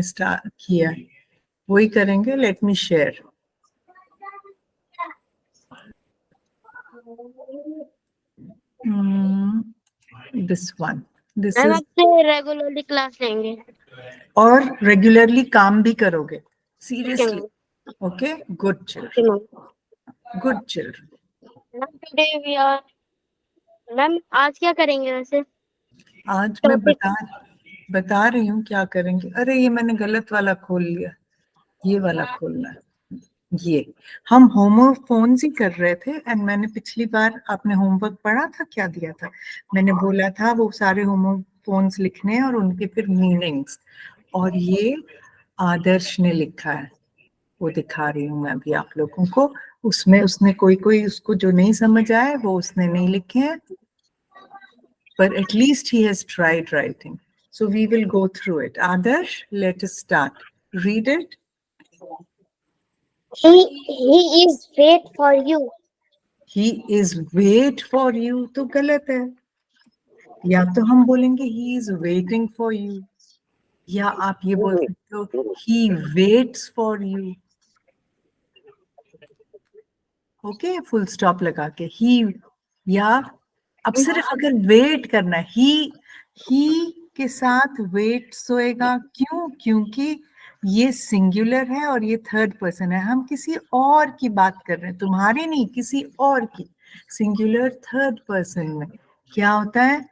हमने स्टार्ट किया वही करेंगे. Let me share. This one. This ma'am is. आपसे रेगुलरली क्लास लेंगे. और रेगुलरली काम भी करोगे. Okay, seriously. ma'am. Okay. Good Okay, children. ma'am. Good children. Ma'am, today we are. Ma'am आज क्या करेंगे वैसे? आज मैं Topic. बता रही हूँ क्या करेंगे. अरे ये मैंने गलत वाला खोल लिया. ये वाला खोलना है. ये हम होमोफोन्स ही कर रहे थे. एंड मैंने पिछली बार आपने होमवर्क पढ़ा था. क्या दिया था? मैंने बोला था वो सारे होमोफोन्स लिखने हैं और उनके फिर मीनिंग्स. और ये आदर्श ने लिखा है. वो दिखा रही हूँ मैं अभी आप लोगों को. उसमें उसने कोई उसको जो नहीं समझ आए वो उसने नहीं लिखे हैं. But at least he has tried writing. So we will go through it. Adarsh, let us start. Read it. He is wait for you. He is wait for you. तो गलत है. या तो हम बोलेंगे he is waiting for you. या आप ये बोल सकते हो he waits for you. Okay. Full stop लगा के he. या अब सिर्फ अगर वेट करना है he के साथ वेट सोएगा. क्यों? क्योंकि ये सिंगुलर है और ये थर्ड पर्सन है. हम किसी और की बात कर रहे हैं. तुम्हारी नहीं, किसी और की. सिंगुलर थर्ड पर्सन में क्या होता है?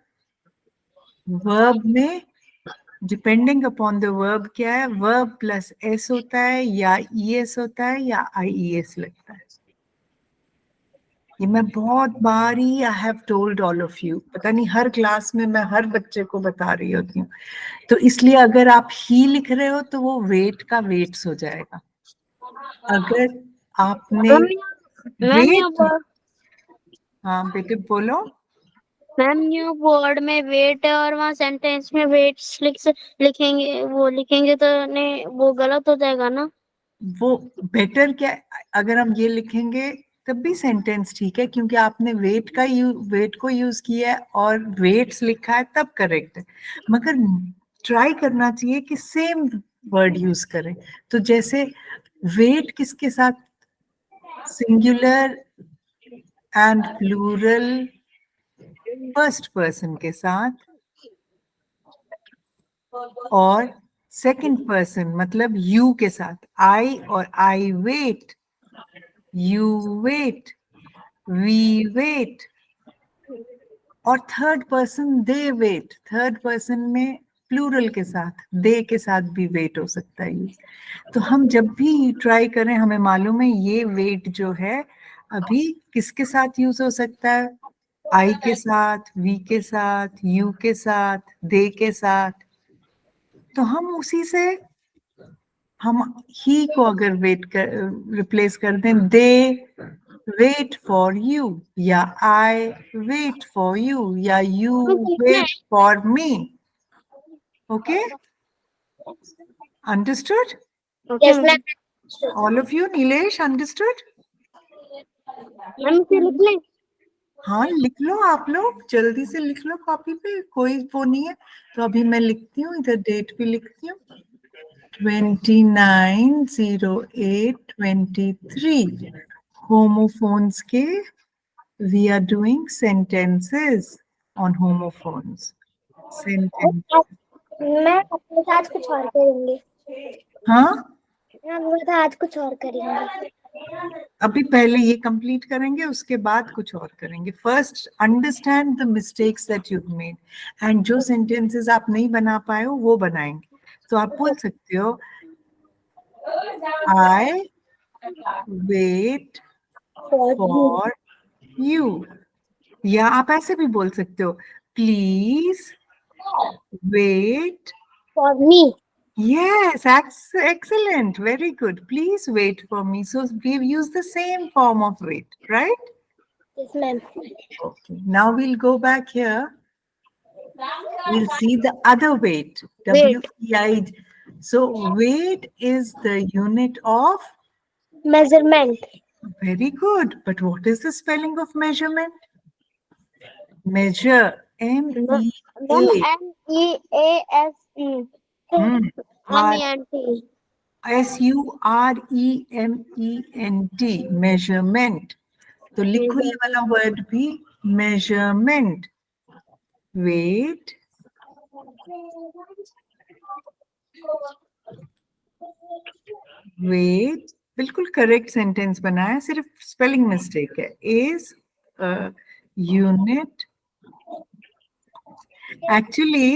वर्ब में डिपेंडिंग अपॉन द वर्ब क्या है? वर्ब प्लस एस होता है या ईएस होता है या आईईएस लगता है. ये मैं बहुत बार ही I have told all of you. पता नहीं हर क्लास में मैं हर बच्चे को बता रही होती हूँ. तो इसलिए अगर आप ही लिख रहे हो तो वो वेट का वेट्स हो जाएगा. अगर आपने वेट. हाँ बेटे बोलो. मैम न्यू बोर्ड में वेट है और वहाँ सेंटेंस में वेट्स लिखेंगे तो नहीं वो गलत हो जाएगा ना. वो बेटर क्या. अगर हम ये लिखेंगे तब भी सेंटेंस ठीक है क्योंकि आपने वेट को यूज किया है और वेट्स लिखा है तब करेक्ट है. मगर ट्राई करना चाहिए कि सेम वर्ड यूज करें. तो जैसे वेट किसके साथ? Singular and plural first person के साथ. और सेकंड पर्सन मतलब यू के साथ. आई और I wait. You wait, we wait. और third person they wait. Third person में प्लूरल के साथ they के साथ भी वेट हो सकता है. तो हम जब भी ट्राई करें हमें मालूम है ये वेट जो है अभी किसके साथ यूज हो सकता है? आई के साथ, वी के साथ, यू के साथ, they के साथ. तो हम उसी से हम ही को अगर रिप्लेस कर दें दे wait for you या I wait for you या you wait for me. Okay? Understood? Yes, ma'am. All of you, Nilesh, understood? हम इसे लिख लें. हाँ लिख लो आप लोग. जल्दी से लिख लो कॉपी पे. कोई वो नहीं है तो अभी मैं लिखती हूँ. इधर डेट भी लिखती हूँ. 29/08/23 homophones के we are doing sentences on homophones. Sentence. मैं अपने साथ कुछ और करेंगे. हाँ मैं आज कुछ और करेंगे. अभी पहले ये कंप्लीट करेंगे उसके बाद कुछ और करेंगे. First understand the mistakes that you made and जो सेंटेंसेस आप नहीं बना पाए हो वो बनाएंगे. तो आप बोल सकते हो I wait for you. या आप ऐसे भी बोल सकते हो please wait For me. Yes, excellent. Very good. Please wait for me. So we've used the same form of wait, right? Yes, ma'am. Okay. Now we'll go back here. We'll see the other wait. Wait. W-E-I. So wait is the unit of? Measurement. Very good. But what is the spelling of measurement? Measure. M-E-A. M-E-A-S-E. MENT. SUREMENT, measurement. तो लिखो ये वाला word भी, measurement. Wait, wait, बिल्कुल correct sentence बनाया, सिर्फ spelling mistake है। Is unit, actually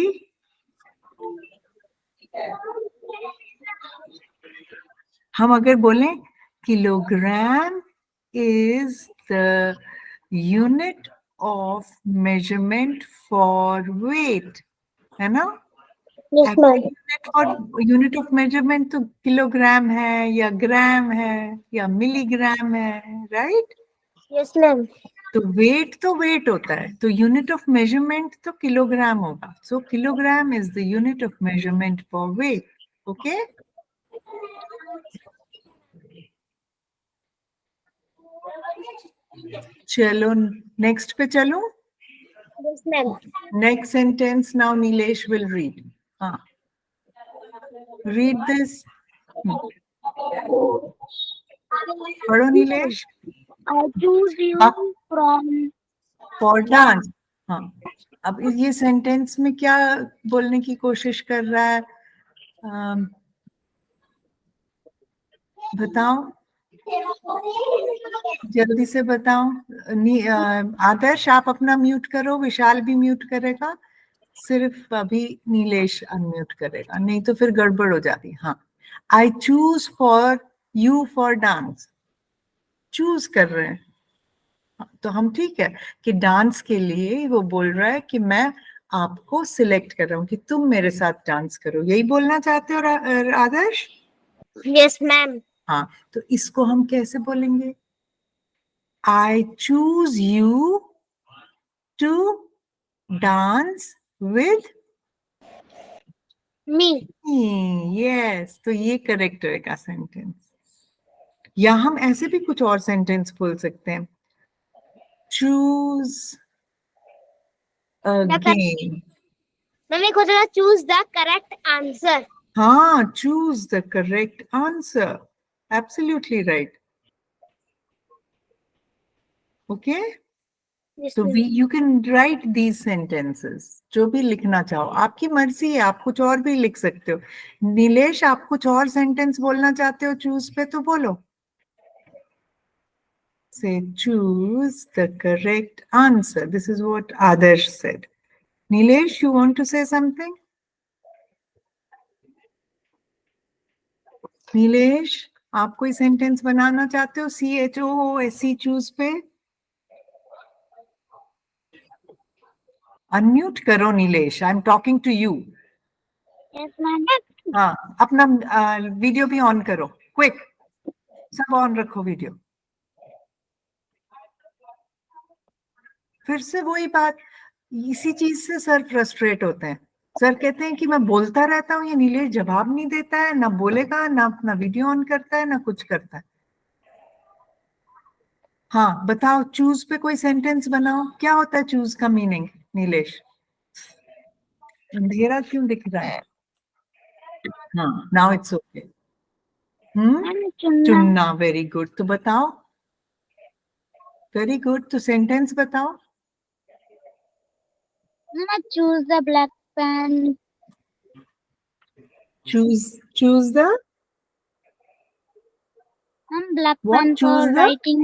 हम अगर बोलें kilogram is the unit of measurement for wait, है ना? Yes, ma'am. Unit of measurement तो किलोग्राम है या ग्राम है या मिलीग्राम है, राइट? Yes, ma'am. तो वेट होता है, तो यूनिट ऑफ मेजरमेंट तो किलोग्राम होगा। सो kilogram is the unit of measurement for wait. Okay, चलो नेक्स्ट पे चलो। Yes, ma'am. Next sentence now Nilesh will read. हाँ, रीड दिस। पढ़ो नीलेश। I choose you आप from. For dance. हाँ, अब ये सेंटेंस में क्या बोलने की कोशिश कर रहा है? बताओ, जल्दी से बताओ। आदर्श आप अपना म्यूट करो, विशाल भी म्यूट करेगा, सिर्फ अभी नीलेश अनम्यूट करेगा, नहीं तो फिर गड़बड़ हो जाती। हाँ, I choose for you for dance, choose कर रहे हैं। तो हम ठीक है कि डांस के लिए वो बोल रहा है कि मैं आपको सिलेक्ट कर रहा हूँ कि तुम मेरे साथ डांस करो, यही बोलना चाहते हो आदर्श? Yes, ma'am. हाँ, तो इसको हम कैसे बोलेंगे? I choose you to dance with Me. Yes, तो ये करेक्ट रहेगा सेंटेंस। या हम ऐसे भी कुछ और सेंटेंस बोल सकते हैं, चूज अगेन। मैंने खोजा choose the correct answer. हाँ, choose the correct answer, absolutely right. Okay, Yes, तो ma'am. You can write these sentences, जो भी लिखना चाहो, आपकी मर्जी है, आप कुछ और भी लिख सकते हो। नीलेश, आप कुछ और सेंटेंस बोलना चाहते हो चूज पे तो बोलो। Say choose the correct answer. This is what Adarsh said. Nilesh, you want to say something? Nilesh, आप कोई सेंटेंस बनाना चाहते हो CHOOSE चूज पे? अनम्यूट करो Nilesh, I am talking to you. Yes, ma'am. हाँ, अपना वीडियो भी ऑन करो, क्विक, सब ऑन रखो वीडियो। फिर से वही बात, इसी चीज से सर फ्रस्ट्रेट होते हैं। सर कहते हैं कि मैं बोलता रहता हूँ, ये नीलेश जवाब नहीं देता है, ना बोलेगा, ना अपना वीडियो ऑन करता है, ना कुछ करता है। हाँ, बताओ, चूज पे कोई सेंटेंस बनाओ। क्या होता है चूज का मीनिंग नीलेश? अंधेरा क्यों दिख रहा है? हाँ, नाउ इट्स ओके। चुनना। चुनना, वेरी गुड। तो बताओ, वेरी गुड, तो सेंटेंस बताओ। Choose the black pen. choose the Black what? pen Choose for the, writing.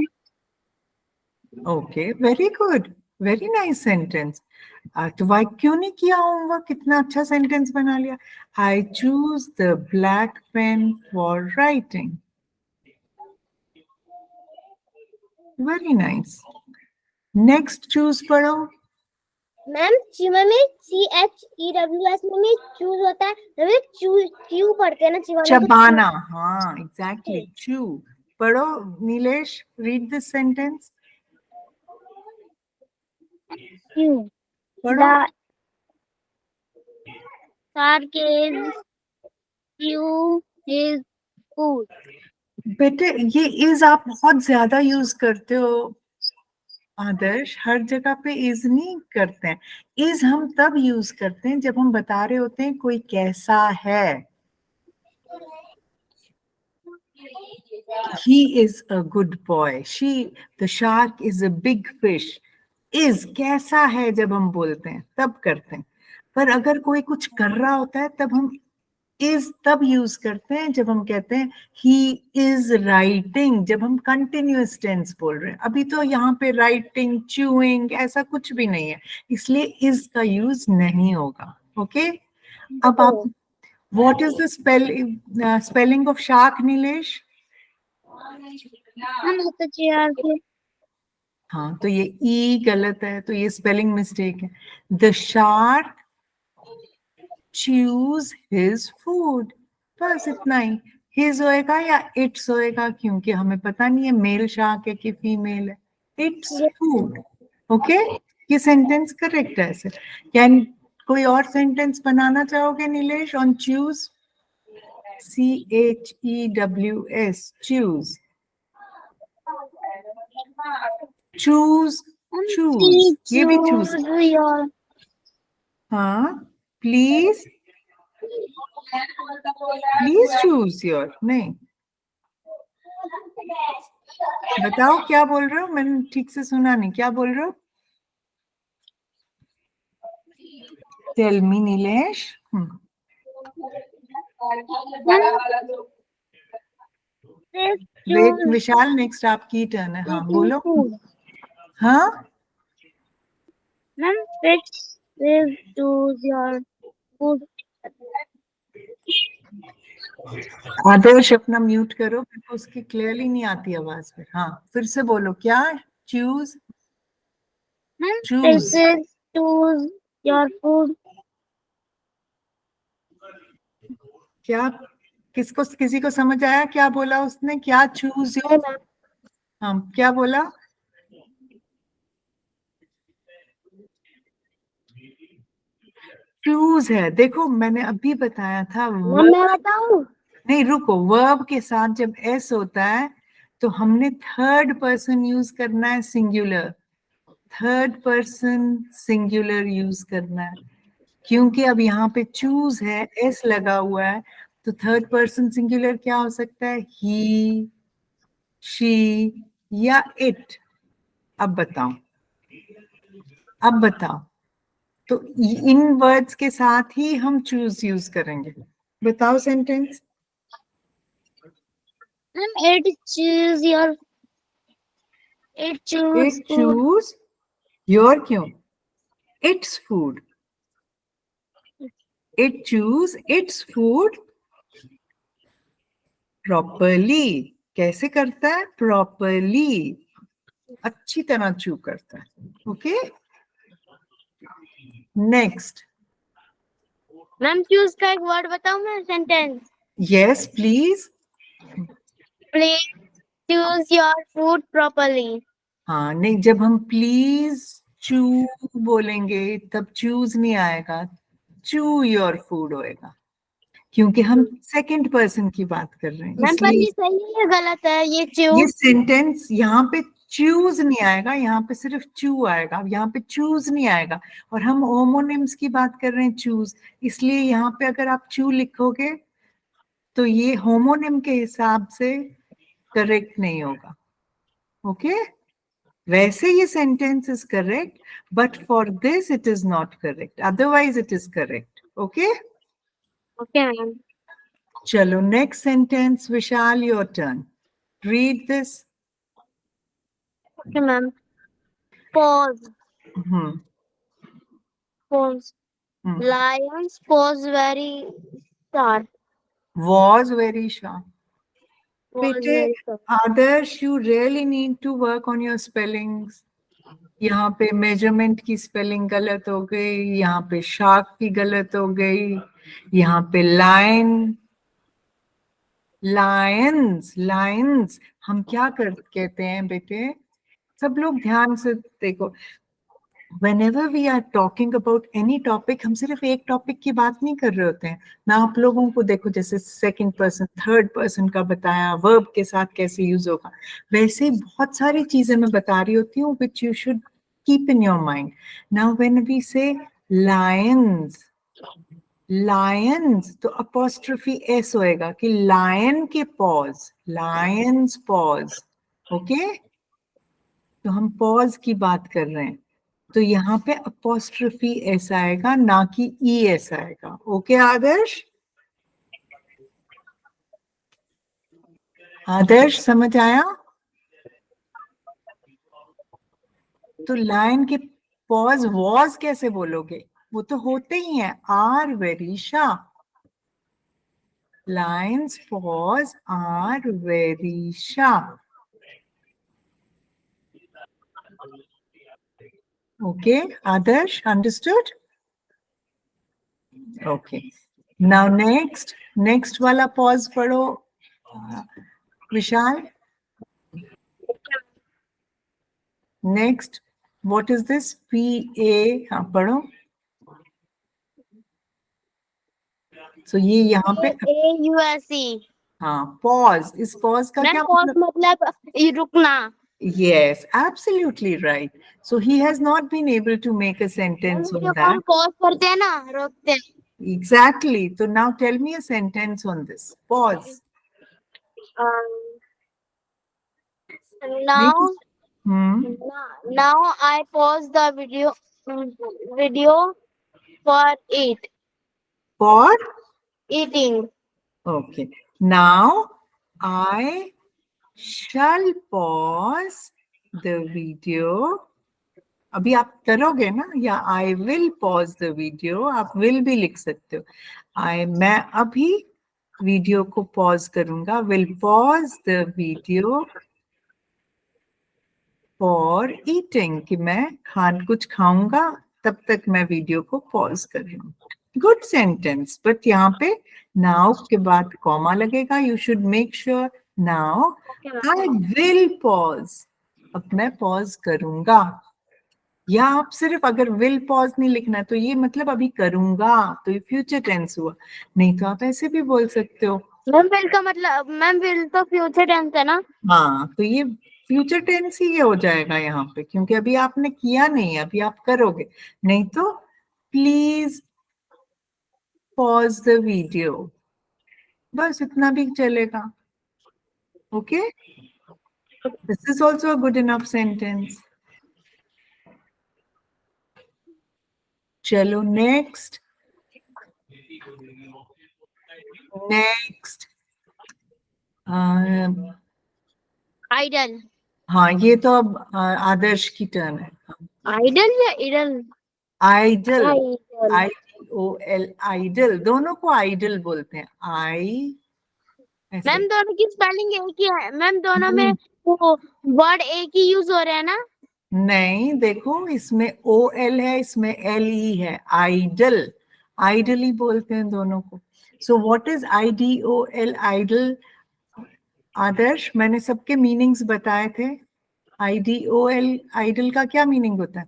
okay, very good, very nice sentence. तो वाई क्यों नहीं किया होमवर्क? कितना अच्छा सेंटेंस बना लिया। I choose the black pen for writing, very nice. Next choose पढ़ो। Ma'am चीमा में CHEWS में चूज होता है, क्यू पढ़ते हैं ना चीमा में। चबाना, हाँ एग्जैक्टली, चू। पढ़ो Nilesh, read this sentence, Q. पढ़ो। Sarcasm. Q is food. बेटे, ये इज आप बहुत ज्यादा यूज करते हो आदर्श, हर जगह पे इज नहीं करते हैं। इज हम तब यूज करते हैं जब हम बता रहे होते हैं कोई कैसा है। He is a good boy. The shark is a big fish. Is कैसा है जब हम बोलते हैं तब करते हैं, पर अगर कोई कुछ कर रहा होता है तब हम is तब यूज करते हैं जब हम कहते हैं he is writing, जब हम कंटिन्यूअस टेंस बोल रहे हैं. अभी तो यहाँ पे राइटिंग, chewing ऐसा कुछ भी नहीं है, इसलिए is का यूज नहीं होगा. ओके, अब आप what is the spelling of shark, Nilesh? हाँ, तो ये ई गलत है, तो ये स्पेलिंग मिस्टेक है. The shark choose his food, बस इतना ही. हिज होएगा या इट्स होएगा, क्योंकि हमें पता नहीं है मेल शार्क है कि फीमेल है. Its food. ओके, ये सेंटेंस करेक्ट है. ऐसे कैन कोई और सेंटेंस बनाना चाहोगे Nilesh on choose? CHEWS, choose. Choose, choose. ये भी choose. हाँ, please choose your. नहीं, बताओ क्या बोल रहे हो, मैंने ठीक से सुना नहीं, क्या बोल रहे हो? Tell me, Nilesh. वेट विशाल, नेक्स्ट आपकी टर्न है. हाँ बोलो. हाँ, आदर्श अपना म्यूट करो, क्योंकि उसकी क्लियरली नहीं आती आवाज पे. हाँ, फिर से बोलो. क्या? Choose, choose your food. क्या किसी को समझ आया क्या बोला उसने? क्या चूज योर? हाँ, क्या बोला? चूज है. देखो मैंने अभी बताया था. मैं बताऊं? नहीं रुको, वर्ब के साथ जब एस होता है तो हमने थर्ड पर्सन यूज करना है, singular. Third person singular use करना है, क्योंकि अब यहाँ पे चूज है, एस लगा हुआ है, तो थर्ड पर्सन सिंगुलर क्या हो सकता है? ही, शी या इट. अब बताओ, अब बताओ. तो इन वर्ड्स के साथ ही हम चूज यूज करेंगे. बताओ sentence. It choose your. It choose. It choose your क्यों? Its food. It choose its food properly. कैसे करता है? Properly. अच्छी तरह चू करता है. Okay, next. मैम चूज का एक वर्ड बताऊं मैं, sentence? Yes please. Please choose your food properly. हाँ नहीं, जब हम प्लीज चू बोलेंगे तब चूज नहीं आएगा, चू योर फूड होएगा, क्योंकि हम सेकंड पर्सन की बात कर रहे हैं. मैम पर ये सही है गलत है? ये ये सेंटेंस यहाँ पे चूज नहीं आएगा, यहाँ पे सिर्फ चू आएगा, यहाँ पे चूज नहीं आएगा. और हम होमोनिम्स की बात कर रहे हैं, चूज. इसलिए यहाँ पे अगर आप चू लिखोगे तो ये होमोनिम के हिसाब से करेक्ट नहीं होगा. ओके, वैसे ये sentence is correct, but for this it is not correct, otherwise it is correct. Okay, okay ma'am. चलो next sentence. Vishal, your turn. Read this. Okay, ma'am. Pause. Pause. Lions pause very sharp. Was very sharp. बेटे आदर्श, you really need to work on your spellings. यहाँ पे measurement की spelling गलत हो गई, यहाँ पे शार्क की गलत हो गई, यहाँ पे लाइन, लायंस, लायंस हम क्या कहते हैं बेटे? सब लोग ध्यान से देखो. Whenever we are talking about any topic, हम सिर्फ एक टॉपिक की बात नहीं कर रहे होते हैं ना. आप लोगों को देखो, जैसे सेकंड पर्सन, थर्ड पर्सन का बताया, वर्ब के साथ कैसे यूज होगा, वैसे बहुत सारी चीजें मैं बता रही होती हूँ which you should keep in your mind. Now when we say lions, Lions तो अपोस्ट्रोफी एस होएगा कि लायन के पॉज, लायंस पॉज, ओके। तो हम पॉज की बात कर रहे हैं, तो यहाँ पे अपोस्ट्रोफी एस आएगा, ना कि ई एस आएगा। ओके आदर्श, आदर्श समझ आया? तो लायन के पॉज वॉज कैसे बोलोगे, वो तो होते ही हैं, आर वेरिशा, लायंस पॉज आर वेरिशा। Okay, Adarsh, understood? Okay. Now next वाला pause पढ़ो विशाल. Next, what is this? PA, हाँ पढ़ो. So ये यहाँ पे AUSE। हाँ pause, इस pause का मैम क्या पॉज मतलब? मतलब ये रुकना। Yes, absolutely right. So he has not been able to make a sentence on video को that. हम पॉज करते हैं ना, रोकते हैं। Exactly. So now tell me a sentence on this. Pause. Now, Hmm. now I pause the video for For? eating. Okay. Now I shall pause the video. अभी आप करोगे ना, या I will pause the video, आप will भी लिख सकते हो। मैं अभी वीडियो को पॉज करूंगा, will pause the video for eating, कि मैं कुछ खाऊंगा तब तक मैं वीडियो को पॉज कर रही हूँ। गुड सेंटेंस, बट यहाँ पे नाउ के बाद कॉमा लगेगा। You should make sure now I will pause, अब मैं पॉज करूंगा। या आप सिर्फ अगर विल पॉज नहीं लिखना तो ये मतलब अभी करूंगा, तो ये फ्यूचर टेंस हुआ। नहीं तो आप ऐसे भी बोल सकते हो। मैम विल का मतलब, मैम विल तो फ्यूचर टेंस है ना। हाँ, तो ये फ्यूचर टेंस ही हो जाएगा यहाँ पे, क्योंकि अभी आपने किया नहीं है, अभी आप करोगे। नहीं तो प्लीज पॉज द वीडियो, बस इतना भी चलेगा। Okay, this is also a good enough sentence. चलो नेक्स्ट, नेक्स्ट आइडल। हाँ, ये तो अब आदर्श की टर्न है। आइडल या idle? Idle, idle. IDOL, idle, दोनों को आइडल बोलते हैं। ऐसे मैम दोनों की स्पेलिंग एक ही है मैम, दोनों में वो वर्ड एक ही यूज हो रहे हैं ना। नहीं, देखो इसमें OL है, इसमें LE है, आइडल, आइडल ही बोलते हैं दोनों को। So what is IDOL, idol? Adarsh, मैंने सबके मीनिंग्स बताए थे। IDOL, आइडल का क्या मीनिंग होता है?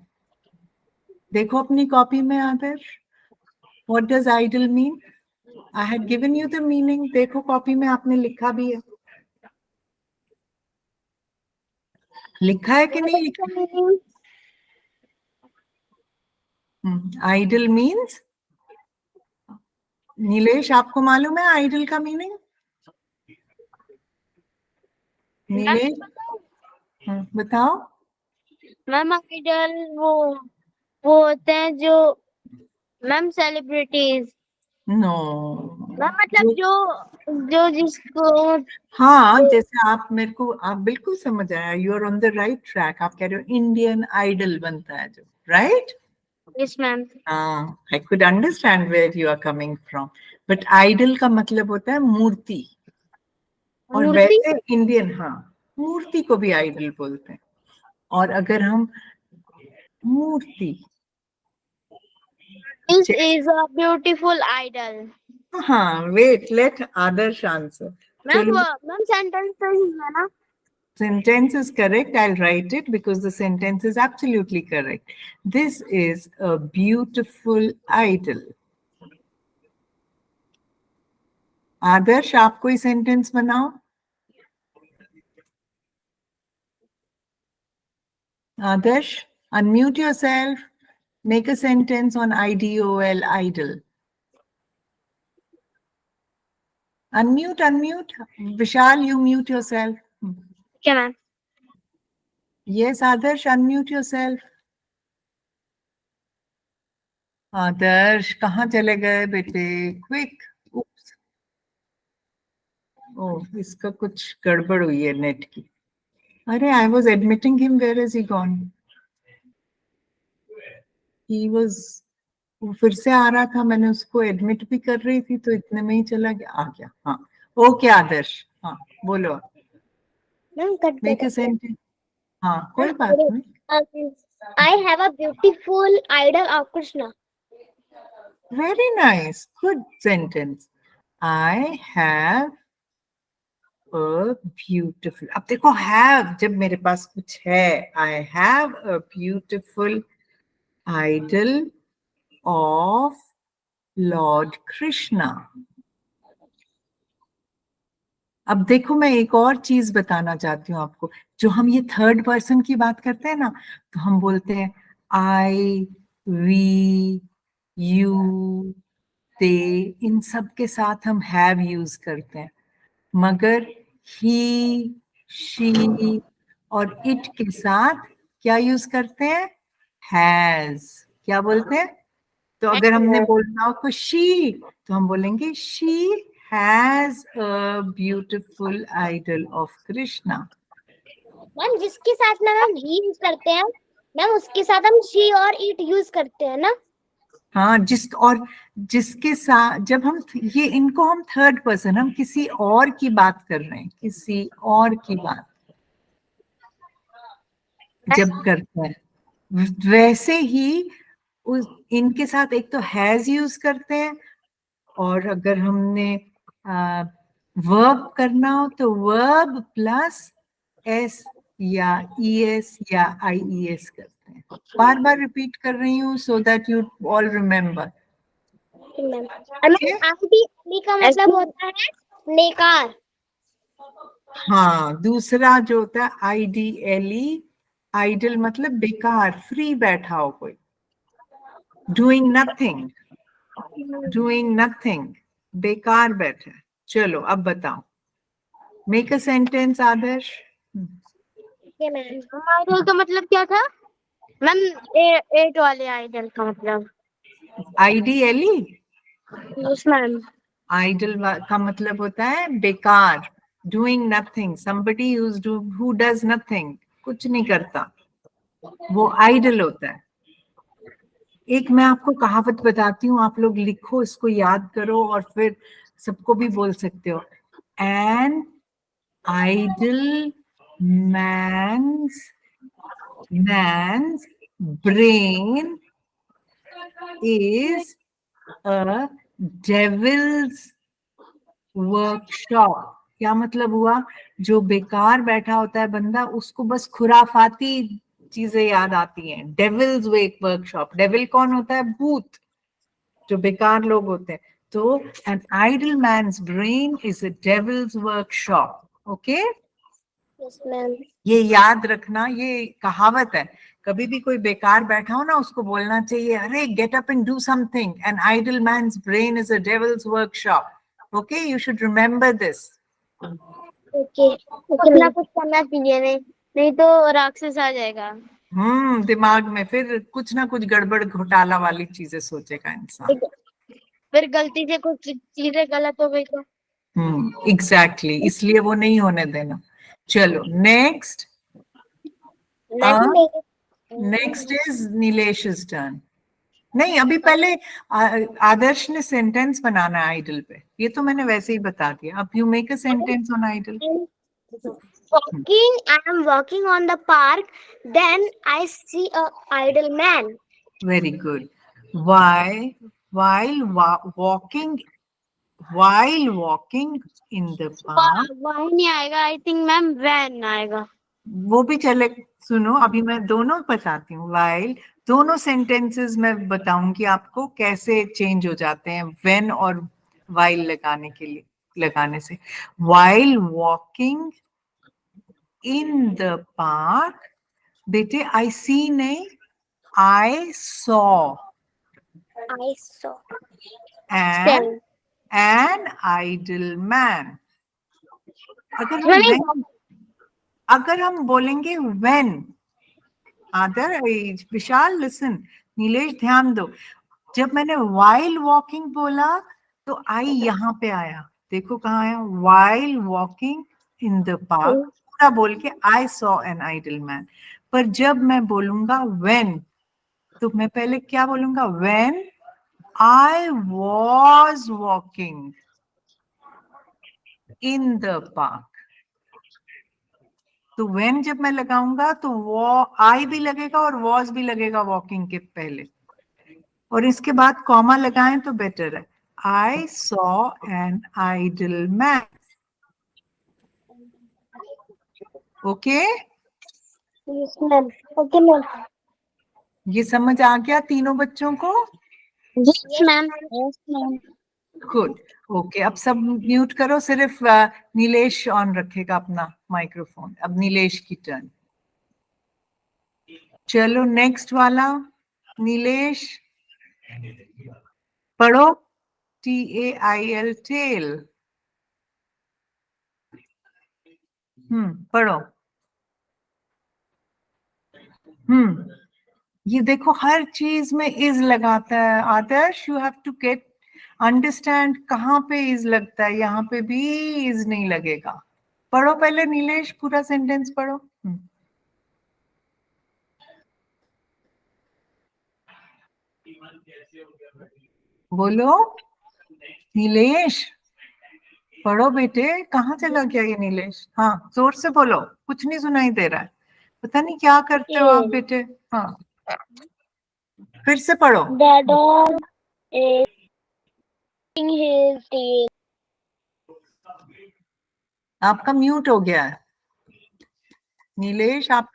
देखो अपनी कॉपी में Adarsh, what does idol mean? I had given you the meaning, देखो कॉपी में आपने लिखा भी है। लिखा है कि नहीं लिखा? आइडल मीन्स, नीलेश आपको मालूम है आइडल का मीनिंग? नीलेश बताओ। मैम आइडल वो होते हैं जो, मैम सेलिब्रिटीज। नो, मैम मतलब जो जो जिसको, हाँ, जैसे आप मेरे को, आप बिल्कुल समझ आया, you are on the right track. आप कह रहे हो इंडियन आइडल बनता है जो, राइट? Yes ma'am. हाँ, I could understand where you are coming from, but idol का मतलब होता है मूर्ति। और मूर्ति वैसे इंडियन, हाँ, मूर्ति को भी आइडल बोलते हैं। और अगर हम मूर्ति, this is a beautiful idol. हाँ, wait, let Adarsh answer. Ma'am चलो, मैम सेंटेंस तो ही है ना। sentence is correct. I'll write it because the sentence is absolutely correct. This is a beautiful idol. आदर्श, आप कोई सेंटेंस बनाओ। आदर्श, unmute yourself. Make a sentence on IDOL, idol. Unmute. Vishal, you mute yourself. क्या ma'am? Yes, Adarsh, unmute yourself. आदर्श कहाँ चले गए बेटे? Quick. ओह, इसका कुछ गड़बड़ हुई है नेट की. अरे, I was admitting him. Where is he gone? He was. वो फिर से आ रहा था, मैंने उसको एडमिट भी कर रही थी, तो इतने में ही चला गया. आ गया. हाँ, ओके आदर्श. हाँ, बोलो. Ma'am cut make a sentence. हाँ, कोई बात नहीं. I have a beautiful idol of Krishna. Very nice. Good sentence. I have a beautiful. अब देखो have, जब मेरे पास कुछ है. I have a beautiful idol of Lord Krishna. अब देखो, मैं एक और चीज बताना चाहती हूँ आपको. जो हम ये थर्ड पर्सन की बात करते हैं ना, तो हम बोलते हैं I, we, you, they. इन सब के साथ हम have यूज करते हैं. मगर he, she और it के साथ क्या यूज करते हैं? has. क्या बोलते हैं? तो अगर हमने बोलना हो तो she, तो हम बोलेंगे she has a beautiful idol of Krishna. Ma'am जिसके साथ ना मैम ही यूज करते हैं मैम, उसके साथ हम शी और इट यूज करते हैं ना. हाँ, जिसके साथ जब हम ये इनको हम थर्ड पर्सन, हम किसी और की बात कर रहे हैं, किसी और की बात जब करते हैं, वैसे ही इनके साथ एक तो हैज यूज करते हैं, और अगर हमने वर्ब करना हो तो वर्ब प्लस एस या ईएस या आईईएस करते हैं. बार बार रिपीट कर रही हूँ so that you all remember. Ma'am ID का मतलब होता है नेकार. हाँ, दूसरा जो होता है आईडीएलई, आइडल मतलब बेकार, फ्री बैठा हो कोई. डूइंग नथिंग, बेकार बैठा है. चलो अब बताओ. Make a sentence Adarsh. Idle का मतलब क्या था मैम? एट वाले आइडल का मतलब आईडीएलई, यस मैम. आइडल का मतलब होता है बेकार. Doing nothing, somebody who does nothing, कुछ नहीं करता, वो आइडल होता है. एक मैं आपको कहावत बताती हूँ, आप लोग लिखो, इसको याद करो और फिर सबको भी बोल सकते हो. An idle man's brain is a devil's workshop. क्या मतलब हुआ? जो बेकार बैठा होता है बंदा, उसको बस खुराफाती चीजें याद आती हैं. Devils workshop. डेविल कौन होता है? भूत. जो बेकार लोग होते हैं. तो an idle man's brain is a devil's workshop. Okay, yes ma'am. ये याद रखना, ये कहावत है. कभी भी कोई बेकार बैठा हो ना, उसको बोलना चाहिए, अरे get up and do something. An idle man's brain is a devil's workshop. Okay, you should remember this. Okay, कुछ ना कुछ करना चाहिए, नहीं तो राक्षस आ जाएगा. दिमाग में फिर कुछ ना कुछ गड़बड़ घोटाला वाली चीजें सोचेगा इंसान. फिर गलती से कुछ चीजें गलत हो गई तो. एग्जैक्टली, इसलिए वो नहीं होने देना. चलो next. Next is Nilesh's turn. नहीं, अभी पहले आदर्श ने सेंटेंस बनाना है आइडल पे. ये तो मैंने वैसे ही बता दिया. अब you make a sentence on idle. I am walking on the park, then I see a idle man. Very good. While walking in the park. वही नहीं आएगा, आई थिंक मैम वैन आएगा. वो भी चले. सुनो, अभी मैं दोनों बताती हूँ. while, दोनों सेंटेंसेस में बताऊंगी आपको कैसे चेंज हो जाते हैं when और while लगाने से. while walking in the park, बेटे I see नहीं, I saw. I saw. And an idle man. अगर हम बोलेंगे when, आदर, विशाल लिसन, नीलेश ध्यान दो, जब मैंने while walking बोला तो I यहाँ पे आया, देखो कहाँ आया, while walking in the park, पूरा बोल के I saw an idle man. पर जब मैं बोलूंगा when, तो मैं पहले क्या बोलूंगा, when I was walking in the park. तो when जब मैं लगाऊंगा तो वो I भी लगेगा और was भी लगेगा walking के पहले, और इसके बाद कॉमा लगाएं तो बेटर है. I saw an idle man. Okay? Yes, ma'am. Okay, ma'am. ये समझ आ गया तीनों बच्चों को? Yes, ma'am. Yes, ma'am. Good. Okay, अब सब म्यूट करो, सिर्फ नीलेश ऑन रखेगा अपना माइक्रोफोन. अब नीलेश की टर्न. चलो नेक्स्ट वाला, नीलेश पढ़ो. TAIL, tail. पढ़ो. ये देखो हर चीज में इज लगाता है Adarsh. You have to get understand कहाँ पे इज लगता है, यहाँ पे भी इज नहीं लगेगा. पढ़ो पहले नीलेश, पूरा सेंटेंस पढ़ो. बोलो नीलेश, पढ़ो बेटे. कहाँ चला गया ये नीलेश? हाँ जोर से बोलो, कुछ नहीं सुनाई दे रहा है. पता नहीं क्या करते हो आप बेटे. हाँ फिर से पढ़ो. The dog is his tail. आपका म्यूट हो गया है नीलेश. आप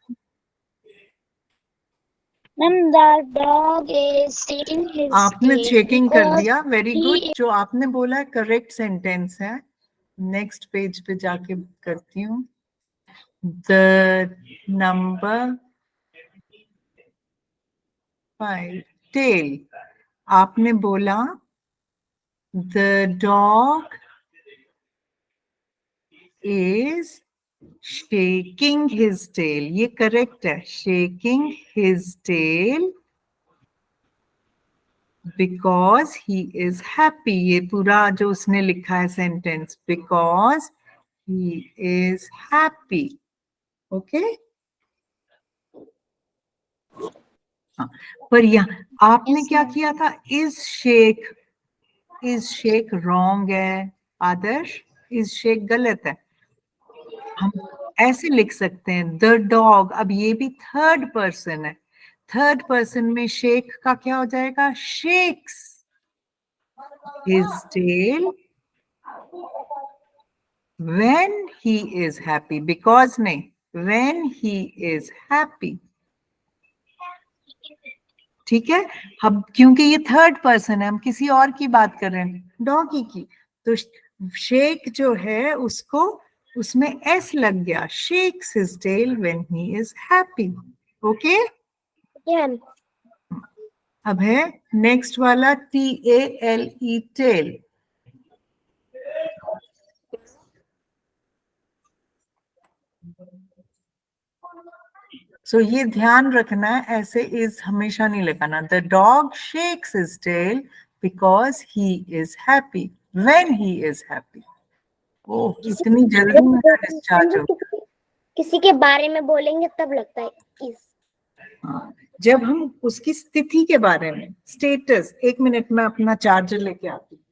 Ma'am, the dog is shaking his आपने tail चेकिंग कर because दिया. Very he good. जो आपने बोला है करेक्ट सेंटेंस है. नेक्स्ट पेज पे जाके करती हूँ. The number 5, tail. आपने बोला the dog is shaking his tail. ये करेक्ट है. shaking his tail because he is happy. ये पूरा जो उसने लिखा है sentence, because he is happy. Okay. पर यहाँ आपने क्या किया था, is shake. Is shake wrong है आदर्श. इज शेक गलत है. हम ऐसे लिख सकते हैं द डॉग. अब ये भी थर्ड पर्सन है. थर्ड पर्सन में शेक का क्या हो जाएगा, shakes his tail when he is happy. because नहीं, when he is happy. ठीक है. अब क्योंकि ये थर्ड पर्सन है, हम किसी और की बात कर रहे हैं, डॉगी की, तो शेक जो है उसको, उसमें एस लग गया. Shakes his tail when he is happy. Okay. अब है नेक्स्ट वाला TALE, टेल. सो ये ध्यान रखना है, ऐसे इज हमेशा नहीं लगाना. The dog shakes his tail because he is happy when he is happy. Oh, इतनी जल्दी मेरा डिस्चार्ज हो गया. किसी के बारे में बोलेंगे तब लगता है इस. हाँ, जब हम उसकी स्थिति के बारे में, स्टेटस. एक मिनट में अपना चार्जर लेके आती हूँ.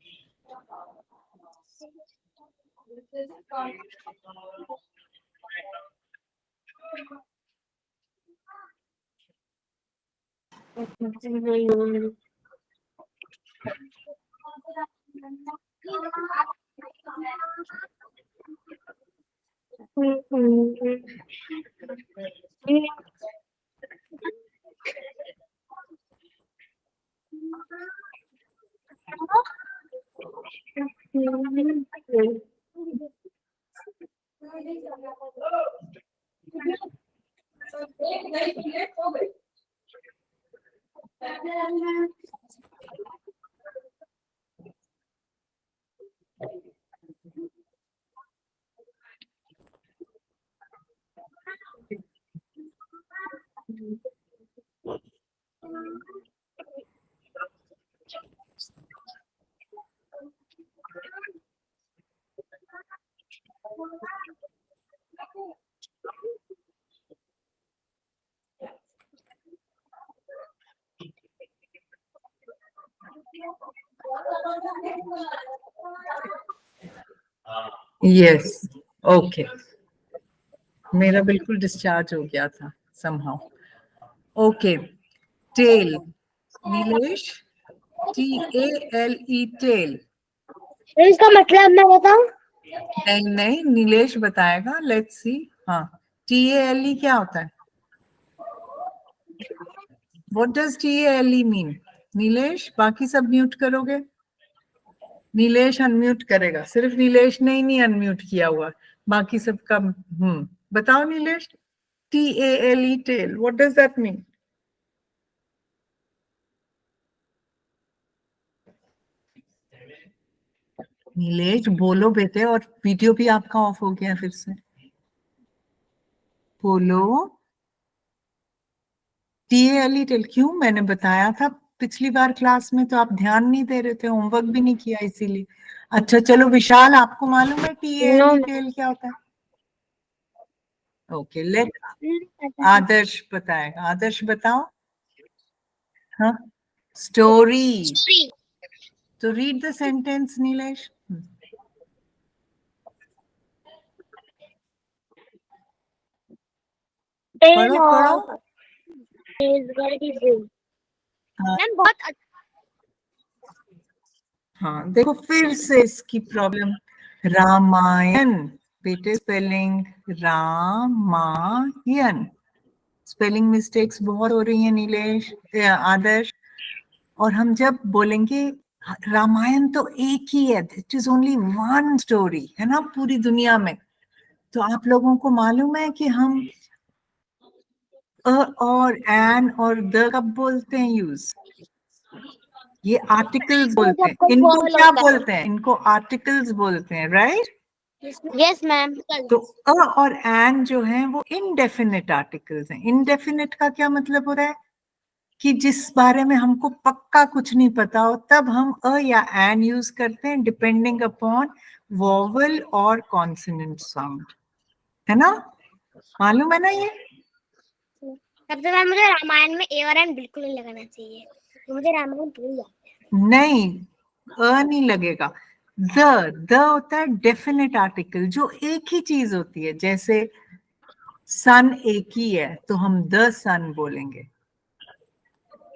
यस, ओके, मेरा बिल्कुल डिस्चार्ज हो गया था somehow. Okay, tale, Nilesh, TALE, tale. इसका मतलब मैं बताऊं? नहीं नहीं, नीलेश बताएगा, लेट्स सी. हाँ, TALE क्या होता है? What does TALE mean? Nilesh, बाकी सब म्यूट करोगे? नीलेश अनम्यूट करेगा, सिर्फ नीलेश ने ही नहीं अनम्यूट किया हुआ, बाकी सबका. बताओ Nilesh, TALE, tale, what does that mean? Nilesh बोलो बेटे, और वीडियो भी आपका ऑफ हो गया फिर से. बोलो. TALE, tale. क्यों? मैंने बताया था पिछली बार क्लास में, तो आप ध्यान नहीं दे रहे थे, होमवर्क भी नहीं किया इसीलिए. अच्छा चलो, विशाल आपको मालूम है TALE, टेल क्या होता है? ओके, लेट आदर्श बताएगा. आदर्श बताओ. हाँ, स्टोरी. तो रीड द सेंटेंस नीलेश. पढ़ो पढ़ो. हाँ, मैम बहुत हाँ, देखो फिर से इसकी प्रॉब्लम. रामायण बेटे, स्पेलिंग रामायण. स्पेलिंग मिस्टेक्स बहुत हो रही हैं नीलेश, आदर्श. और हम जब बोलेंगे रामायण तो एक ही है, it is only one story, है ना, पूरी दुनिया में. तो आप लोगों को मालूम है कि हम अ और एन और द कब बोलते हैं यूज? ये आर्टिकल्स बोलते हैं. इनको क्या बोलते हैं? इनको आर्टिकल्स बोलते हैं, राइट? Yes ma'am. तो अ और एन जो है वो इनडेफिनिट आर्टिकल्स हैं. इनडेफिनिट का क्या मतलब हो रहा है? कि जिस बारे में हमको पक्का कुछ नहीं पता हो, तब हम अ या एन यूज करते हैं, डिपेंडिंग अपॉन वोवल और कॉन्सोनेंट साउंड. है ना? मालूम है ना ये? सबसे पहले मुझे रामायण में ए और एन बिल्कुल नहीं लगाना चाहिए, तो मुझे रामायण भूल जाता है। नहीं, अ नहीं लगेगा. द होता है डेफिनेट आर्टिकल, जो एक ही चीज होती है. जैसे सन एक ही है, तो हम द सन बोलेंगे.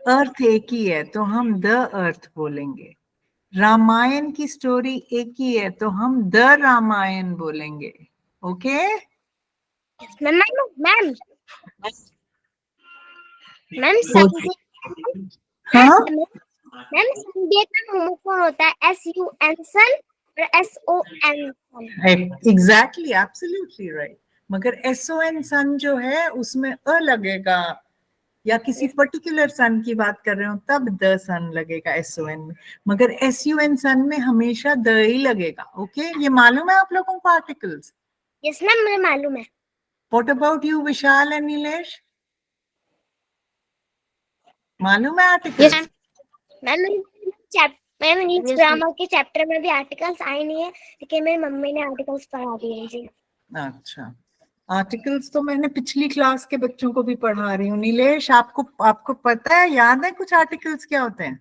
अर्थ एक ही है, तो हम द अर्थ बोलेंगे. रामायण की स्टोरी एक ही है, तो हम द रामायण बोलेंगे. ओके? मैम मैम मैम हाँ, मैम संडे का होमवर्क कौन होता है? SUN सन और SON son. Exactly, absolutely right. मगर SON सन जो है उसमें अ लगेगा, या किसी पर्टिकुलर सन की बात कर रहे हो तब द सन लगेगा SON में. मगर SUN सन में हमेशा द ही लगेगा. ओके, ये मालूम है आप लोगों को आर्टिकल्स? यस मैम, मुझे मालूम है। What about you Vishal and Nilesh? मालूम है articles? Ma'am ma'am English grammar के चैप्टर में भी आर्टिकल्स आए नहीं है, लेकिन मेरी मम्मी ने आर्टिकल्स पढ़ा दिए जी। अच्छा, आर्टिकल्स तो मैंने पिछली क्लास के बच्चों को भी पढ़ा रही हूँ. नीलेश, आपको पता है, याद है कुछ आर्टिकल्स क्या होते हैं?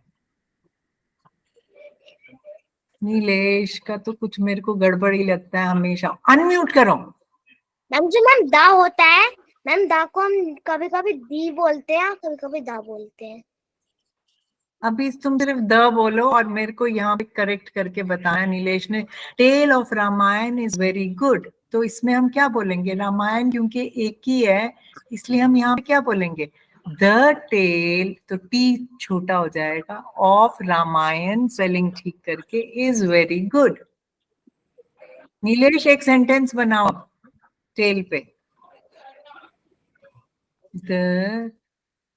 नीलेश का तो कुछ मेरे को गड़बड़ ही लगता है हमेशा. अनम्यूट करो. मैम जो मैम दा होता है, मैम दा को हम कभी कभी दी बोलते हैं, कभी कभी दा बोलते हैं. अभी तुम सिर्फ द बोलो और मेरे को यहाँ पे करेक्ट करके बताया नीलेश ने. Tale of Ramayana is very good. तो इसमें हम क्या बोलेंगे? रामायण क्योंकि एक ही है, इसलिए हम यहाँ पे क्या बोलेंगे? द टेल, तो टी छोटा हो जाएगा, ऑफ रामायण, स्पेलिंग ठीक करके, इज वेरी गुड. नीलेश एक सेंटेंस बनाओ टेल पे. The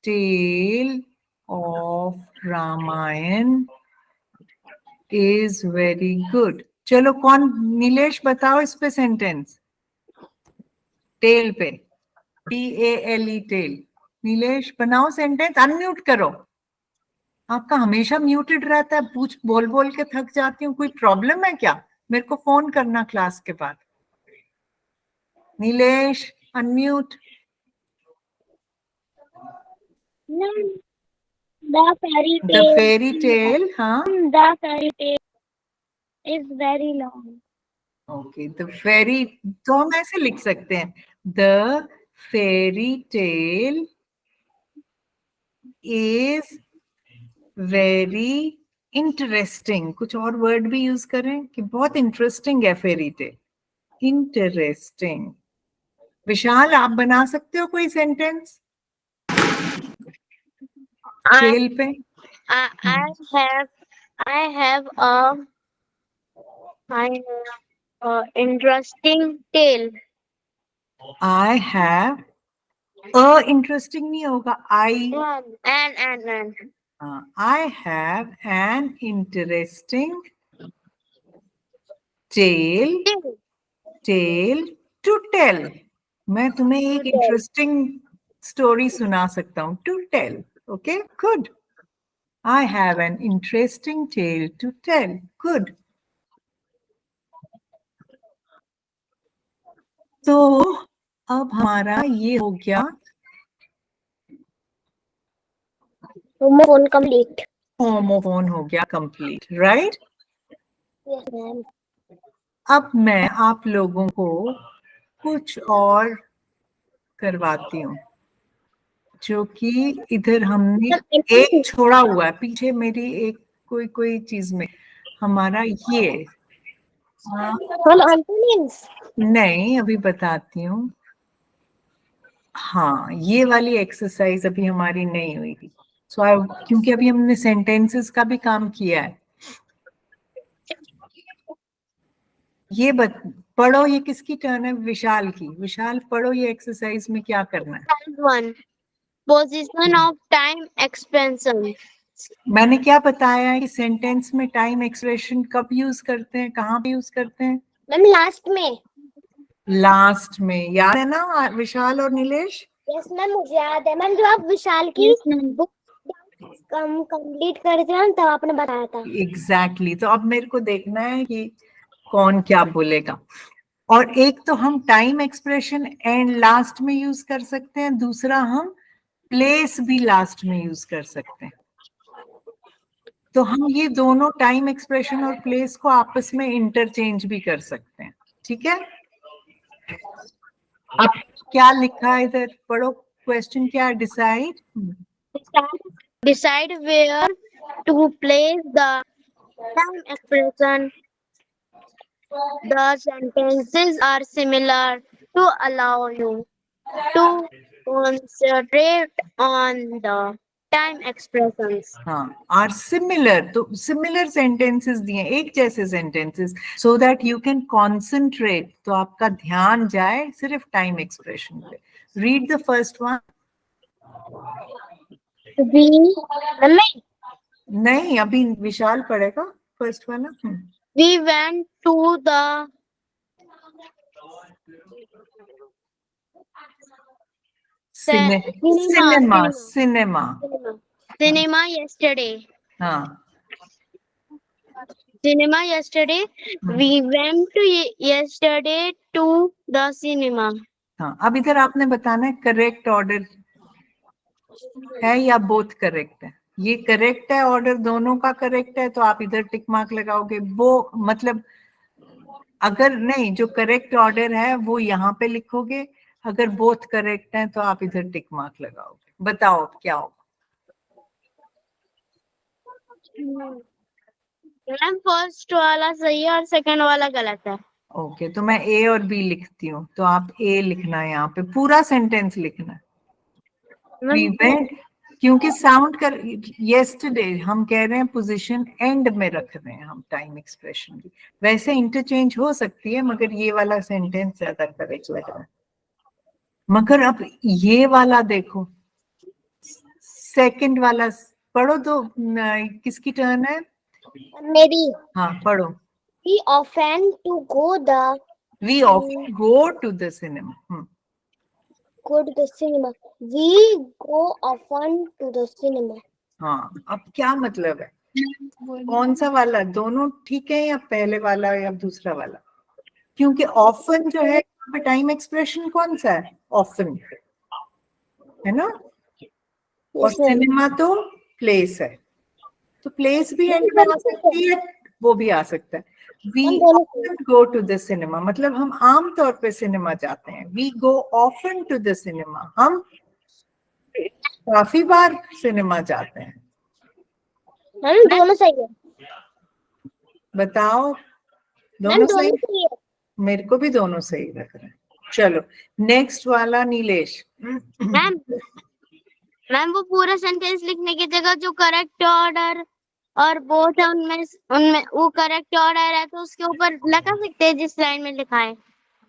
tale of Ramayana is very good. चलो, कौन? नीलेश बताओ इस पे सेंटेंस. टेल पे, TALE, टेल. नीलेश बनाओ सेंटेंस, अनम्यूट करो। आपका हमेशा म्यूटेड रहता है, पूछ बोल बोल के थक जाती हूँ, कोई प्रॉब्लम है क्या? मेरे को फोन करना क्लास के बाद। Nilesh unmute. The fairy the tale. Fairy tale, हाँ The fairy tale is very long. ओके, द फेरी, तो हम ऐसे लिख सकते हैं, the fairy tale is very interesting. कुछ और वर्ड भी यूज करें कि बहुत इंटरेस्टिंग है फेरी टेल, इंटरेस्टिंग। विशाल आप बना सकते हो कोई सेंटेंस टेल पे? I have a interesting tale. I have a interesting नहीं होगा, I And I have an interesting tale, tale. Tale to tell. मैं तुम्हें एक tell. इंटरेस्टिंग स्टोरी सुना सकता हूँ, to tell. Okay good, I have an interesting tale to tell, good. तो अब हमारा ये हो गया Homework complete. होमोफोन, हो गया कंप्लीट, राइट? Yes, ma'am. अब मैं आप लोगों को कुछ और करवाती हूँ, जो कि इधर हमने एक छोड़ा हुआ है पीछे, मेरी एक कोई कोई चीज में हमारा ये All antonyms. नहीं, अभी बताती हूँ। हाँ, ये वाली एक्सरसाइज अभी हमारी नहीं हुई थी, क्योंकि अभी हमने सेंटेंसेस का भी काम किया है। ये पढ़ो, ये किसकी टर्न है? विशाल की। विशाल पढ़ो, ये एक्सरसाइज में क्या करना है? One. Position of time expansion. मैंने क्या बताया कि सेंटेंस में टाइम एक्सप्रेशन कब यूज करते हैं, कहाँ पे यूज करते हैं? मैम लास्ट में. लास्ट में, याद है ना विशाल और नीलेश? यस मैम, मुझे याद है मैम, जो आप विशाल की बुक कंप्लीट कर दिया तब आपने बताया था। एग्जैक्टली। तो अब मेरे को देखना है कि कौन क्या बोलेगा। और एक तो हम टाइम एक्सप्रेशन एंड लास्ट में यूज कर सकते हैं, दूसरा हम प्लेस भी लास्ट में यूज कर सकते हैं। तो हम ये दोनों टाइम एक्सप्रेशन और प्लेस को आपस में इंटरचेंज भी कर सकते हैं, ठीक है? अब क्या लिखा है इधर, पढ़ो। क्वेश्चन क्या है? Decide where to place the time expression. The sentences are similar to allow you to concentrate on the time expressions. हाँ, आर सिमिलर, तो सिमिलर सेंटेंसेस दिए, एक जैसे sentences, so that you can concentrate, तो आपका ध्यान जाए सिर्फ टाइम एक्सप्रेशन पे। Read the first one. नहीं, अभी विशाल पढ़ेगा फर्स्ट वाला। We went to the cinema yesterday. हाँ, Cinema yesterday. We went to yesterday to the cinema. हाँ। अब इधर आपने बताना है करेक्ट ऑर्डर है या बोथ करेक्ट है। ये करेक्ट है, ऑर्डर दोनों का करेक्ट है, तो आप इधर टिक मार्क लगाओगे। वो मतलब अगर नहीं, जो करेक्ट ऑर्डर है वो यहाँ पे लिखोगे, अगर बोथ करेक्ट है तो आप इधर टिक मार्क लगाओगे। बताओ अब क्या होगा? मैम फर्स्ट वाला सही है और सेकंड वाला गलत है। ओके, तो मैं ए और बी लिखती हूँ, तो आप ए लिखना है, यहाँ पे पूरा सेंटेंस लिखना है। We went, क्योंकि साउंड कर yesterday हम कह रहे हैं पोजीशन एंड में रख रहे हैं हम टाइम एक्सप्रेशन की। वैसे इंटरचेंज हो सकती है, मगर ये वाला सेंटेंस ज्यादा करेक्ट लग रहा है। मगर अब ये वाला देखो, सेकंड वाला पढ़ो। तो किसकी टर्न है? मेरी। हाँ पढ़ो। We often go to the We often go to the cinema. go to the cinema. We go often to the cinema. हाँ, अब क्या मतलब है, कौन सा वाला, दोनों ठीक है या पहले वाला या दूसरा वाला? क्योंकि ऑफन जो है यहाँ पे टाइम एक्सप्रेशन कौन सा है, ऑफन है ना, और Yes, ma'am. सिनेमा तो प्लेस है, तो प्लेस भी एंड में आ सकती है, वो भी आ सकता है। We often go to the cinema मतलब हम आम तौर पे सिनेमा जाते हैं। We go often to the cinema, हम काफी बार सिनेमा जाते हैं। मैम दोनों सही है। बताओ, मैम दोनों दोनों सही? सही है। मेरे को भी दोनों सही लग रहा है। चलो नेक्स्ट वाला नीलेश। मैम मैम वो पूरा सेंटेंस लिखने की जगह जो करेक्ट ऑर्डर और बोथ है उनमें उनमें वो करेक्ट ऑर्डर है तो उसके ऊपर लगा सकते हैं जिस लाइन में लिखा है।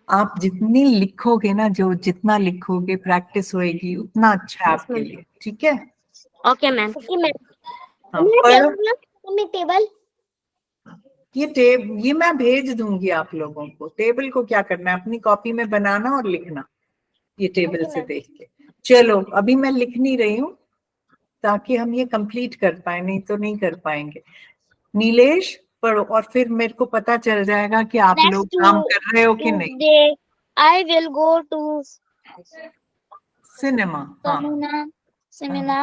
आप जितनी लिखोगे ना, जो जितना लिखोगे प्रैक्टिस होएगी उतना अच्छा है आपके लिए, ठीक है? Okay ma'am. Okay ma'am. हाँ, पढ़ो। टेबल ये मैं भेज दूंगी आप लोगों को। टेबल को क्या करना है, अपनी कॉपी में बनाना और लिखना, ये टेबल से देख के। चलो अभी मैं लिख नहीं रही हूँ ताकि हम ये कंप्लीट कर पाए, नहीं तो नहीं कर पाएंगे। नीलेश पढ़ो और फिर मेरे को पता चल जाएगा कि आप लोग काम कर रहे हो कि नहीं। I will go to cinema, हाँ सिनेमा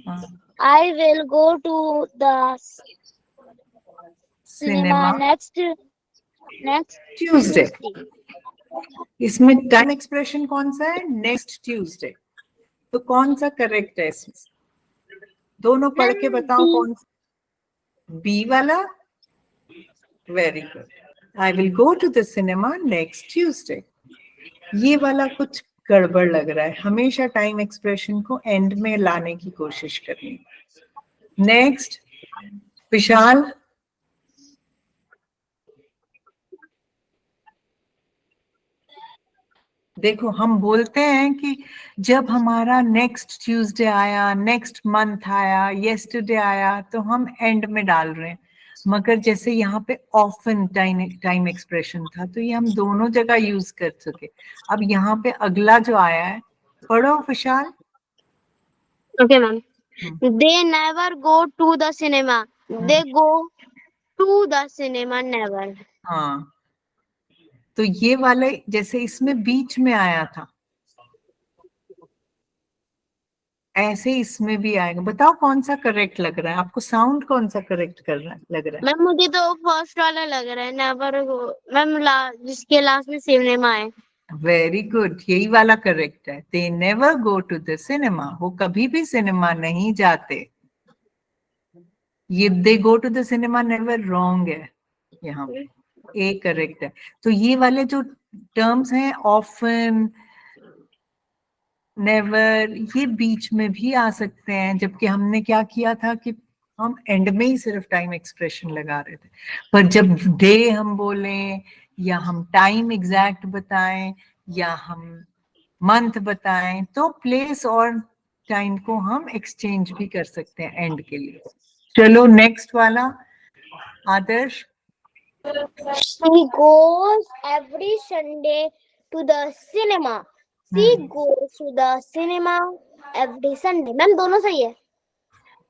हाँ, I will go to the cinema next Tuesday. इसमें टाइम एक्सप्रेशन कौन सा है, नेक्स्ट ट्यूसडे, तो कौन सा करेक्ट है इसमें? दोनों पढ़ के बताओ कौन सा, बी वाला। Very good, I will go to the cinema next Tuesday. ये वाला कुछ गड़बड़ लग रहा है, हमेशा टाइम एक्सप्रेशन को एंड में लाने की कोशिश करनी। नेक्स्ट विशाल। देखो हम बोलते हैं कि जब हमारा नेक्स्ट ट्यूसडे आया, नेक्स्ट मंथ आया, येस्टरडे आया, तो हम एंड में डाल रहे हैं, मगर जैसे यहाँ पे ऑफन टाइम एक्सप्रेशन था तो ये हम दोनों जगह यूज कर सके। अब यहाँ पे अगला जो आया है, पढ़ो Vishal. Okay ma'am. They never go to the cinema, they go to the cinema never. हाँ, तो ये वाले जैसे इसमें बीच में आया था, ऐसे इसमें भी आएगा। बताओ कौन सा करेक्ट लग रहा है आपको, साउंड कौन सा करेक्ट कर रहा है, लग रहा है? मैम मुझे तो फर्स्ट वाला लग रहा है, नेवर गो। मैम जिसके लास्ट में सिनेमा है। वेरी गुड, यही वाला करेक्ट है। They never go to the cinema, वो कभी भी सिनेमा नहीं जाते। ये they go to the cinema never wrong है, यहाँ पे ए करेक्ट है। तो ये वाले जो टर्म्स हैं, ऑफन, नेवर, ये बीच में भी आ सकते हैं, जबकि हमने क्या किया था कि हम एंड में ही सिर्फ टाइम एक्सप्रेशन लगा रहे थे। पर जब डे हम बोलें या हम टाइम एग्जैक्ट बताएं या हम मंथ बताएं, तो प्लेस और टाइम को हम एक्सचेंज भी कर सकते हैं एंड के लिए। चलो नेक्स्ट वाला आदर्श। She goes every Sunday to the cinema. She goes to the cinema every Sunday. Ma'am दोनों सही है।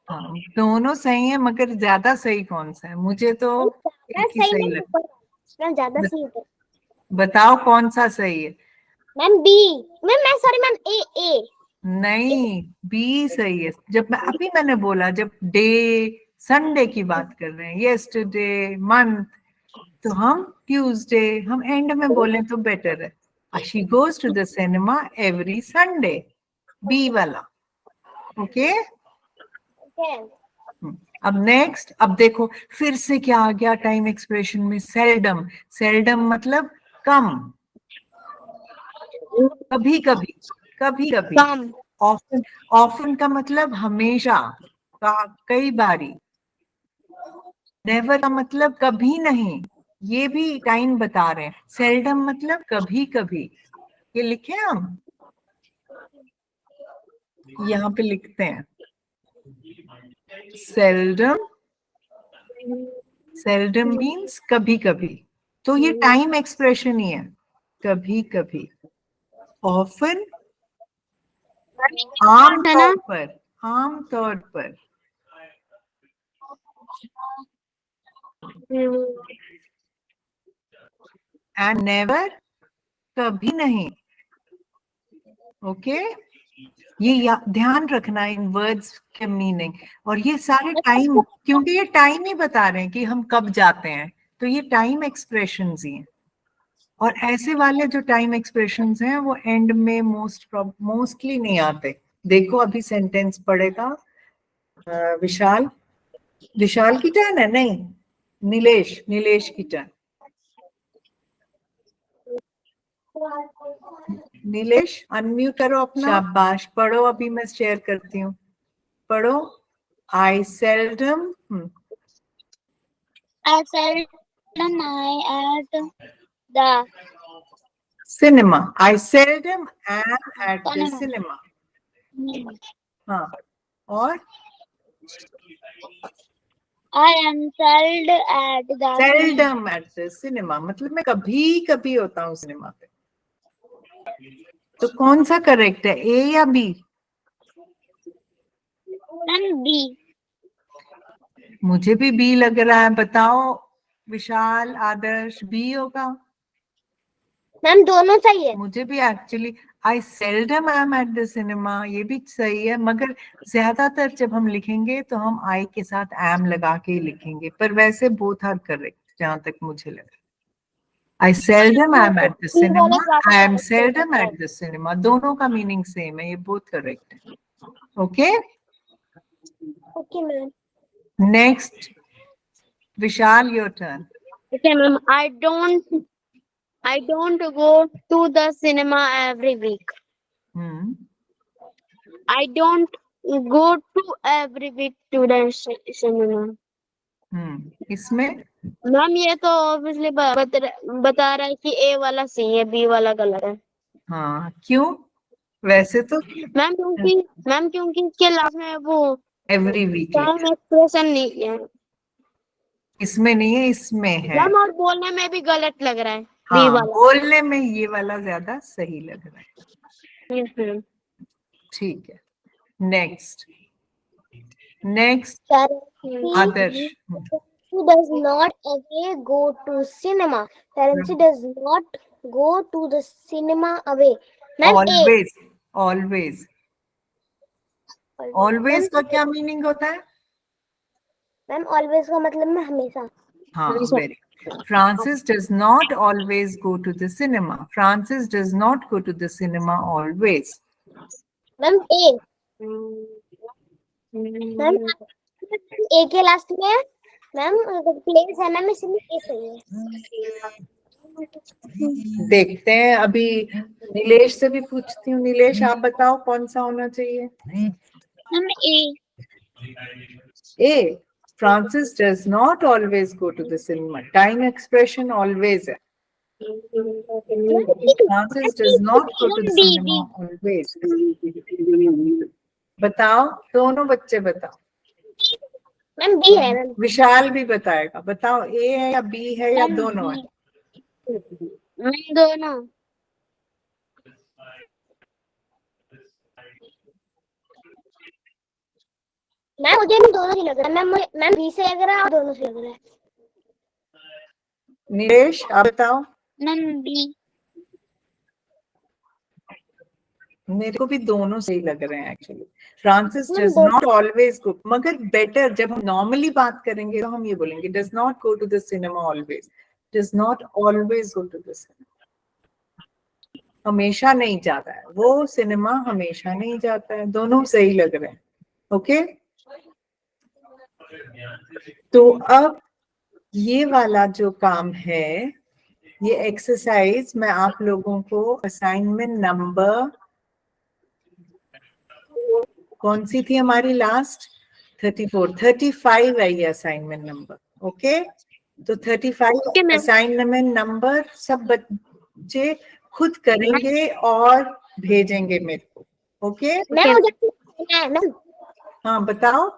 हाँ, दोनों सही है, मगर ज्यादा सही कौन सा है? मुझे तो एक ही सही लगता है। मैम ज्यादा सही है। बताओ कौन सा सही है? Ma'am B. मैं सॉरी मैम ए। नहीं, बी सही है। जब मैं अभी मैंने बोला, जब डे संडे की बात कर रहे हैं, यस्टरडे, मंथ, तो हम ट्यूसडे हम एंड में बोले तो बेटर है। She goes to the cinema every Sunday, B वाला। ओके, अब नेक्स्ट, अब देखो फिर से क्या आ गया टाइम एक्सप्रेशन में, सेल्डम। सेल्डम मतलब कम, कभी कभी, कभी कभी। ऑफन, ऑफन का मतलब हमेशा, कई बारी। नेवर का मतलब कभी नहीं, ये भी टाइम बता रहे हैं। सेल्डम मतलब कभी कभी, ये लिखे हम यहाँ पे लिखते हैं सेल्डम। सेल्डम मीन्स कभी कभी, तो ये टाइम एक्सप्रेशन ही है, कभी कभी। ऑफन आमतौर पर, आमतौर पर। एंड नेवर, कभी नहीं। ओके, ये ध्यान रखना इन वर्ड्स के मीनिंग। और ये सारे टाइम, क्योंकि ये टाइम ही बता रहे हैं कि हम कब जाते हैं, तो ये टाइम एक्सप्रेशंस ही हैं। और ऐसे वाले जो टाइम एक्सप्रेशंस हैं वो एंड में मोस्टली नहीं आते। देखो अभी सेंटेंस पढ़ेगा विशाल, विशाल की टर्न है, नहीं नीलेश, नीलेश की टर्न। नीलेश अनम्यूट करो अपना। शाबाश, पढ़ो, अभी मैं शेयर करती हूँ, पढ़ो। I seldom I seldom I at the cinema. I seldom am at the cinema. हाँ, और I am seldom at the cinema मतलब मैं कभी कभी होता हूँ सिनेमा पे। तो कौन सा करेक्ट है, ए या बी? बी। मुझे भी बी लग रहा है, बताओ विशाल, आदर्श, बी होगा? मैम दोनों सही है। मुझे भी actually I seldom am at the cinema, ये भी सही है, मगर ज्यादातर जब हम लिखेंगे तो हम आई के साथ एम लगा के ही लिखेंगे, पर वैसे बोथ आर करेक्ट जहां तक मुझे लगा। I seldom am at the cinema, I am seldom at the cinema, दोनों का मीनिंग सेम है, ये बोथ करेक्ट है। Okay, okay ma'am. Next Vishal, your turn. Okay ma'am, I don't go to the cinema every week. I don't go to every week to the cinema. इसमें ma'am ये तो obviously बता रहा है कि ए वाला सही है, बी वाला गलत है। हाँ, क्यों? वैसे तो मैम क्योंकि इसके लास्ट में वो एवरी वीक टाइम एक्सप्रेशन नहीं है। इसमें नहीं है, इसमें है। मैम और बोलने में भी गलत लग रहा है, बी हाँ, वाला। बोलने में ये वाला ज्यादा सही लग रहा है। ठीक है, next Adarsh. He does not away go to cinema. Terence does not go to the cinema away. Ma'am, always, always, always का क्या मीनिंग होता है? मैम ऑलवेज का मतलब में हमेशा। हाँ, very. Francis does not always go to the cinema. Francis does not go to the cinema always. Ma'am A, ma'am A के लास्ट में मैम प्लेस है मैम, इसलिए ए सही है। देखते हैं, अभी नीलेश से भी पूछती हूँ। नीलेश, आप बताओ कौन सा होना चाहिए? Ma'am A. Francis does not always go to the cinema. Time expression always है। Francis does not go to the cinema always. बताओ, दोनों बच्चे बताओ। मैम बी है मैम। विशाल भी बताएगा, बताओ ए है या बी है या दोनों है? मैम दोनों। मैम मुझे भी दोनों ही लग रहा है। मैम बी से लग रहा है और दोनों से लग रहा है। नीलेश, आप बताओ। Ma'am B. मेरे को भी दोनों सही लग रहे हैं actually. Francis does not always go, मगर बेटर जब हम नॉर्मली बात करेंगे तो हम ये बोलेंगे does not go to the cinema always, does not always go to the cinema. हमेशा नहीं जाता है वो सिनेमा, हमेशा नहीं जाता है। दोनों सही लग रहे हैं। ओके, तो अब ये वाला जो काम है, ये एक्सरसाइज मैं आप लोगों को असाइनमेंट नंबर कौन सी थी हमारी लास्ट? 34, 35 है ये असाइनमेंट नंबर। ओके, तो 35 असाइनमेंट नंबर सब बच्चे खुद करेंगे और भेजेंगे मेरे को। ओके मैम हाँ, बताओ।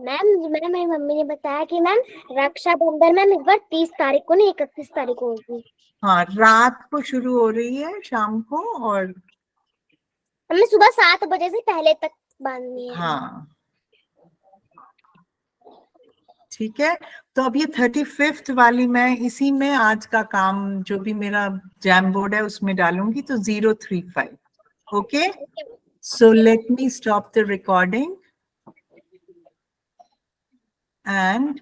मैम मेरी मम्मी ने बताया कि मैम रक्षाबंधन मैम इस बार 30 तारीख को नहीं 31 तारीख को होगी। हाँ, रात को शुरू हो रही है, शाम को, और हमें सुबह 7 बजे से पहले तक बांधनी है। हाँ ठीक है, तो अब ये 35th वाली मैं इसी में आज का काम जो भी मेरा जैम बोर्ड है उसमें डालूंगी, तो 035. Okay, so let me stop the recording and